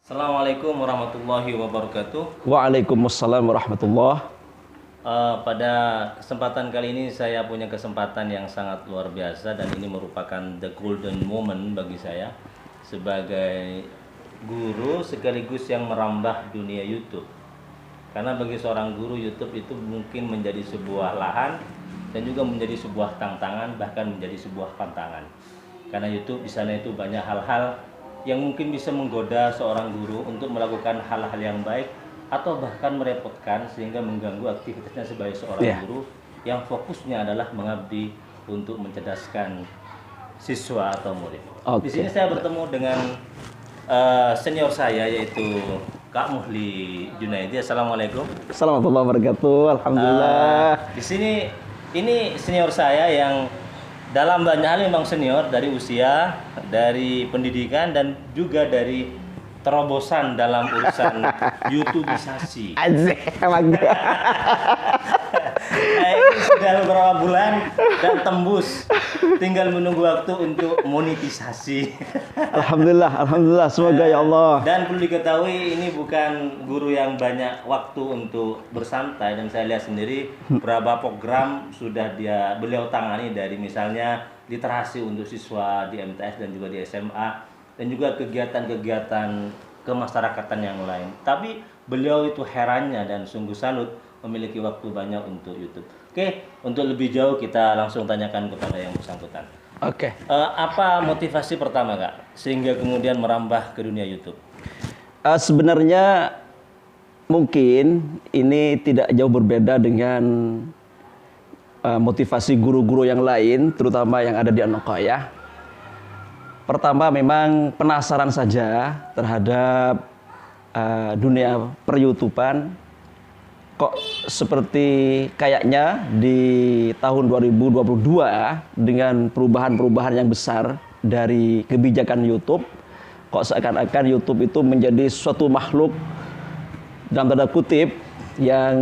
Assalamualaikum warahmatullahi wabarakatuh. Waalaikumsalam warahmatullah. Pada kesempatan kali ini saya punya kesempatan yang sangat luar biasa dan ini merupakan the golden moment bagi saya sebagai guru sekaligus yang merambah dunia YouTube. Karena bagi seorang guru, YouTube itu mungkin menjadi sebuah lahan dan juga menjadi sebuah tantangan, bahkan menjadi sebuah pantangan. Karena YouTube di sana itu banyak hal-hal yang mungkin bisa menggoda seorang guru untuk melakukan hal-hal yang baik atau bahkan merepotkan sehingga mengganggu aktivitasnya sebagai seorang guru yang fokusnya adalah mengabdi untuk mencerdaskan siswa atau murid. Di sini saya bertemu dengan senior saya yaitu Kak Muhli Junaidi. Assalamualaikum. Assalamualaikum warahmatullahi wabarakatuh. Alhamdulillah. Di sini ini senior saya yang dalam banyak hal memang senior, dari usia, dari pendidikan, dan juga dari terobosan dalam urusan YouTubeisasi. Azek, bangga. Ini sudah beberapa bulan dan tembus, tinggal menunggu waktu untuk monetisasi. Alhamdulillah, semoga ya Allah. Dan perlu diketahui ini bukan guru yang banyak waktu untuk bersantai, dan saya lihat sendiri berapa program sudah beliau tangani, dari misalnya literasi untuk siswa di MTS dan juga di SMA, dan juga kegiatan-kegiatan kemasyarakatan yang lain. Tapi beliau itu herannya dan sungguh salut memiliki waktu banyak untuk YouTube. Oke, untuk lebih jauh kita langsung tanyakan kepada yang bersangkutan. Oke. Apa motivasi pertama, Kak, sehingga kemudian merambah ke dunia YouTube? Sebenarnya mungkin ini tidak jauh berbeda dengan motivasi guru-guru yang lain, terutama yang ada di An-Nuqayyah. Pertama memang penasaran saja terhadap dunia per-YouTubean. Kok seperti kayaknya di tahun 2022 dengan perubahan-perubahan yang besar dari kebijakan YouTube, kok seakan-akan YouTube itu menjadi suatu makhluk dalam tanda kutip yang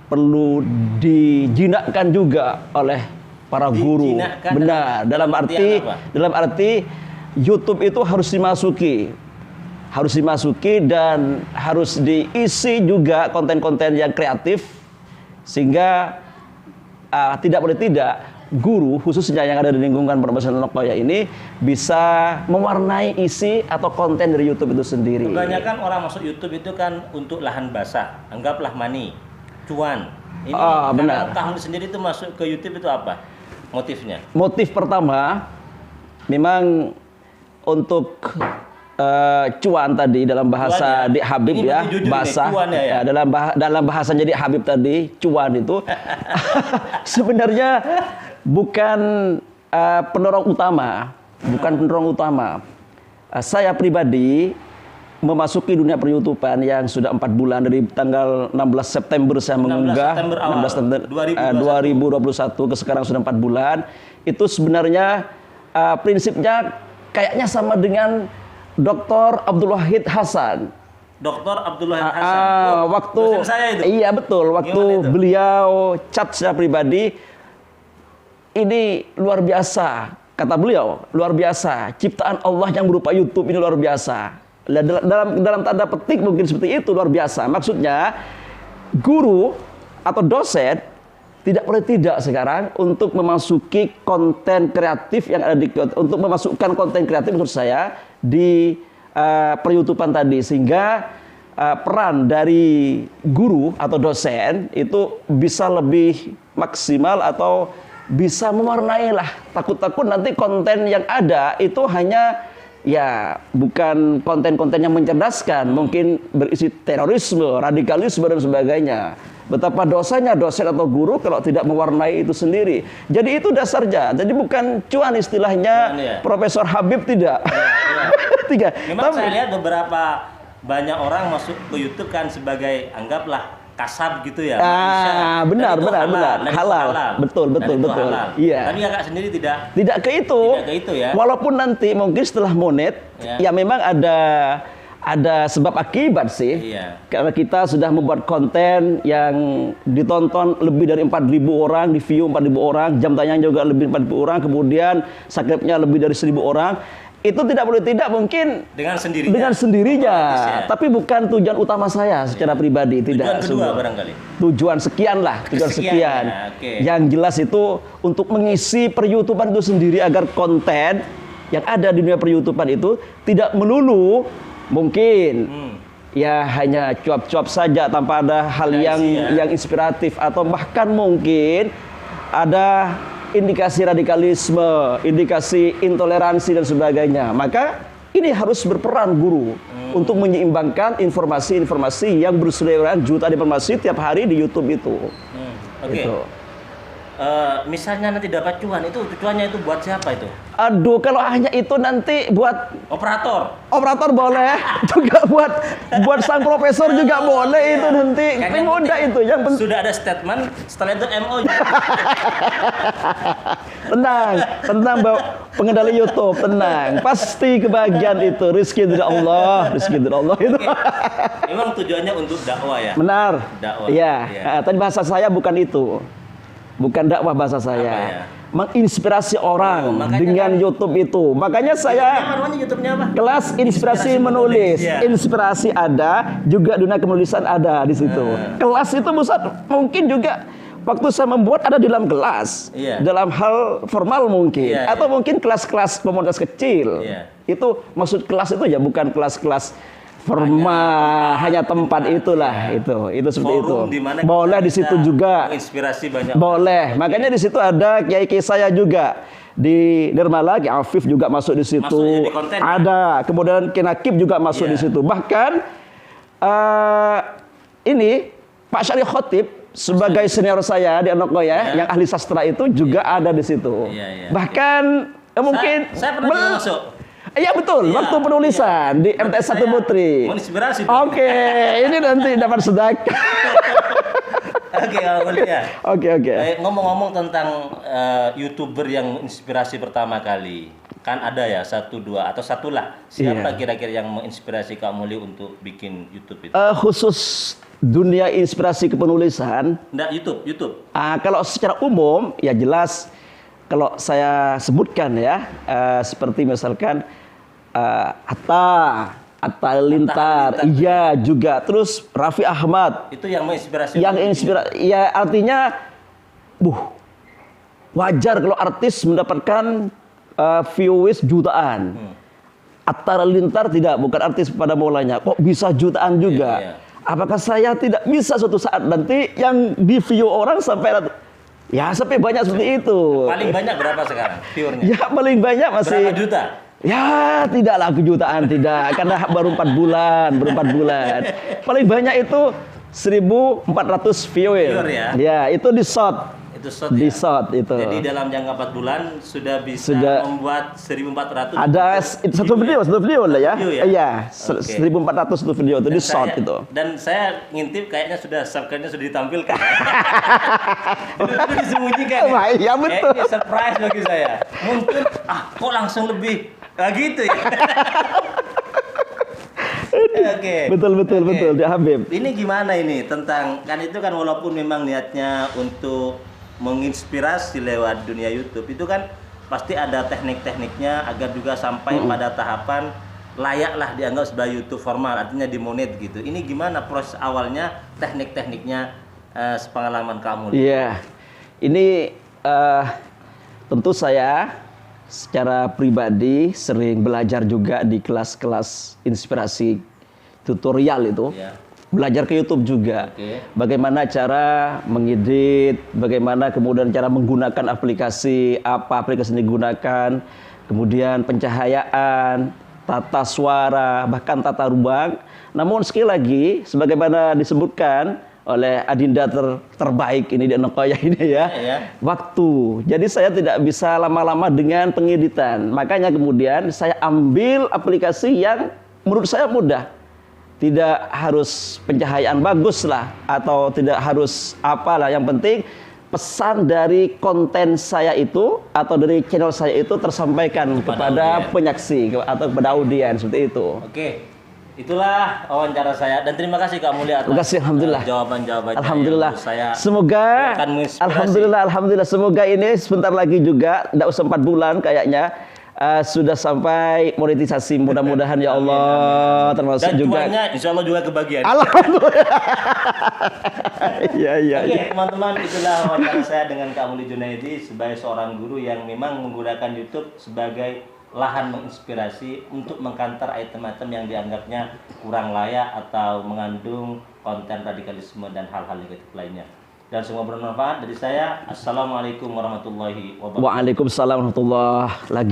perlu dijinakkan juga oleh para guru. Benar, dalam arti YouTube itu harus dimasuki dan harus diisi juga konten-konten yang kreatif, sehingga tidak boleh tidak guru khususnya yang ada di lingkungan Pesantren An-Nuqayyah ini bisa mewarnai isi atau konten dari YouTube itu sendiri. Kebanyakan orang masuk YouTube itu kan untuk lahan basah, anggaplah money, cuan. Ini benar. Tahun sendiri itu masuk ke YouTube itu apa motifnya? Motif pertama memang untuk cuan tadi dalam bahasa di Habib ya, bahasa ya, dalam bahasa jadi Habib tadi, cuan itu sebenarnya bukan pendorong utama. Saya pribadi memasuki dunia per-YouTubean yang sudah 4 bulan, dari tanggal 16 September saya mengunggah, 16 September 2021 ke sekarang sudah 4 bulan. Itu sebenarnya prinsipnya kayaknya sama dengan Dr. Abdul Wahid Hasan. Dr. Abdul Wahid Hasan. Waktu saya itu. Iya betul, waktu beliau chat secara pribadi, ini luar biasa, kata beliau, luar biasa. Ciptaan Allah yang berupa YouTube ini luar biasa. Dalam tanda petik mungkin seperti itu, luar biasa. Maksudnya guru atau dosen tidak boleh tidak sekarang untuk memasuki konten kreatif yang ada untuk memasukkan konten kreatif menurut saya di per-YouTubean tadi, sehingga peran dari guru atau dosen itu bisa lebih maksimal atau bisa mewarnai lah. Takut-takut nanti konten yang ada itu hanya ya bukan konten-konten yang mencerdaskan, mungkin berisi terorisme, radikalisme dan sebagainya. Betapa dosanya dosen atau guru kalau tidak mewarnai itu sendiri. Jadi itu dasarnya. Jadi bukan cuan istilahnya Profesor Habib, tidak. Tiga. Memang saya lihat beberapa banyak orang masuk ke YouTube kan sebagai anggaplah kasab gitu ya. Benar. Halal. Betul. Iya. Tapi kakak sendiri tidak ke itu. Tidak ke itu ya. Walaupun nanti mungkin setelah monet ya memang ada sebab akibat sih. Iya. Karena kita sudah membuat konten yang ditonton lebih dari 4.000 orang, di view 4.000 orang, jam tayang juga lebih 4.000 orang, kemudian subscribe-nya lebih dari 1.000 orang. itu tidak boleh tidak mungkin dengan sendirinya, tapi bukan tujuan utama saya secara pribadi, tidak. Tujuan kedua barangkali. Tujuan sekian lah, tujuan sekian. Ya, okay. Yang jelas itu untuk mengisi per-YouTuber itu sendiri agar konten yang ada di dunia per-YouTuber itu tidak melulu mungkin ya hanya cuap-cuap saja tanpa ada hal yang inspiratif, atau bahkan mungkin ada indikasi radikalisme, indikasi intoleransi dan sebagainya. Maka ini harus berperan guru untuk menyeimbangkan informasi-informasi yang berseliweran jutaan informasi tiap hari di YouTube itu. Oke. Misalnya nanti dapat cuan, itu cuannya itu buat siapa itu? Aduh, kalau hanya itu nanti buat operator boleh, juga buat sang profesor juga boleh itu nanti. Mudah itu, yang penting sudah ada statement, setelah itu MOU. tenang pengendali YouTube, tenang, pasti kebahagiaan itu, rezeki dari Allah itu. Memang tujuannya untuk dakwah ya. Benar. Dakwah. Iya. Tadi bahasa saya bukan itu. Bukan dakwah bahasa saya. Menginspirasi orang dengan YouTube itu. Makanya saya YouTube-nya apa? Kelas inspirasi menulis. Inspirasi ada, juga dunia kenulisan ada di situ. Kelas itu mungkin juga waktu saya membuat ada di dalam kelas. Dalam hal formal mungkin, atau mungkin kelas-kelas komunitas kecil. Itu maksud kelas itu ya bukan kelas-kelas formal, hanya tempat itulah, itu seperti itu. Boleh di situ juga. Inspirasi banyak. Boleh. Makanya di situ ada kiai-kiai saya juga. Di Nirmala, Ki Afif juga masuk di situ. Ada. Kemudian Ki Nakib juga masuk di situ. Bahkan ini Pak Syarif Khotib sebagai senior saya di Anokoya, yang ahli sastra itu juga ada di situ. Bahkan mungkin saya pernah masuk. Iya betul, waktu penulisan di MTS 1 Putri. Menginspirasi. Oke, ini nanti dapat sedekah. Oke. Ngomong-ngomong tentang YouTuber yang inspirasi pertama kali, kan ada ya 1, 2 atau satulah. Siapa kira-kira yang menginspirasi Kak Muli untuk bikin YouTube itu? Khusus dunia inspirasi kepenulisan. Nggak, YouTube. Kalau secara umum ya jelas. Kalau saya sebutkan ya, seperti misalkan Atta Halilintar, iya juga. Terus Raffi Ahmad. Itu yang menginspirasi. Ya artinya, wajar kalau artis mendapatkan viewers jutaan. Atta Halilintar bukan artis pada mulanya, kok bisa jutaan juga. Apakah saya tidak bisa suatu saat nanti yang di view orang sampai banyak seperti itu. Paling banyak berapa sekarang viewernya? Ya paling banyak masih. Berapa juta? Ya tidaklah kejutaan, tidak. Karena baru 4 bulan. Paling banyak itu 1.400 viewer. Ya, itu di short. Itu short di short itu. Jadi dalam jangka 4 bulan sudah bisa membuat 1.400. Ada satu video lah ya. Iya, 1.400 itu video itu di short itu. Dan saya ngintip kayaknya subscribe-nya sudah ditampilkan. Itu disembunyikan. Iya betul. Ini surprise bagi saya. Mungkin kok langsung lebih gitu ya. Betul dia Habib. Ini gimana ini tentang, kan itu kan walaupun memang niatnya untuk menginspirasi lewat dunia YouTube, itu kan pasti ada teknik-tekniknya agar juga sampai pada tahapan layaklah dianggap sebagai YouTube formal, artinya dimonet gitu. Ini gimana proses awalnya, teknik-tekniknya, sepengalaman kamu? Iya, ini tentu saya secara pribadi sering belajar juga di kelas-kelas inspirasi tutorial itu. Belajar ke YouTube juga. Bagaimana cara mengedit, bagaimana kemudian cara menggunakan aplikasi, apa aplikasi yang digunakan, kemudian pencahayaan, tata suara, bahkan tata ruang. Namun sekali lagi, sebagaimana disebutkan oleh adinda terbaik ini di Anokoya ini ya, waktu. Jadi saya tidak bisa lama-lama dengan pengeditan. Makanya kemudian saya ambil aplikasi yang menurut saya mudah. Tidak harus pencahayaan bagus lah, atau tidak harus apalah. Yang penting pesan dari konten saya itu atau dari channel saya itu tersampaikan kepada penyaksi atau kepada audiens, seperti itu. Itulah wawancara saya, dan terima kasih Kak Muli atas jawaban-jawabannya. Alhamdulillah. Semoga alhamdulillah semoga ini sebentar lagi juga, tidak usah 4 bulan kayaknya, sudah sampai monetisasi, mudah-mudahan ya Allah. Termasuk Dan juga cuannya insya Allah juga kebagian. alhamdulillah. Iya iya. Oke, teman-teman, itulah wawancara saya dengan Kak Muli Junaidi sebagai seorang guru yang memang menggunakan YouTube sebagai lahan menginspirasi untuk mengkantar item-item yang dianggapnya kurang layak atau mengandung konten radikalisme dan hal-hal negatif lainnya. Dan semua bermanfaat dari saya. Assalamualaikum warahmatullahi wabarakatuh. Waalaikumsalam warahmatullahi lagi.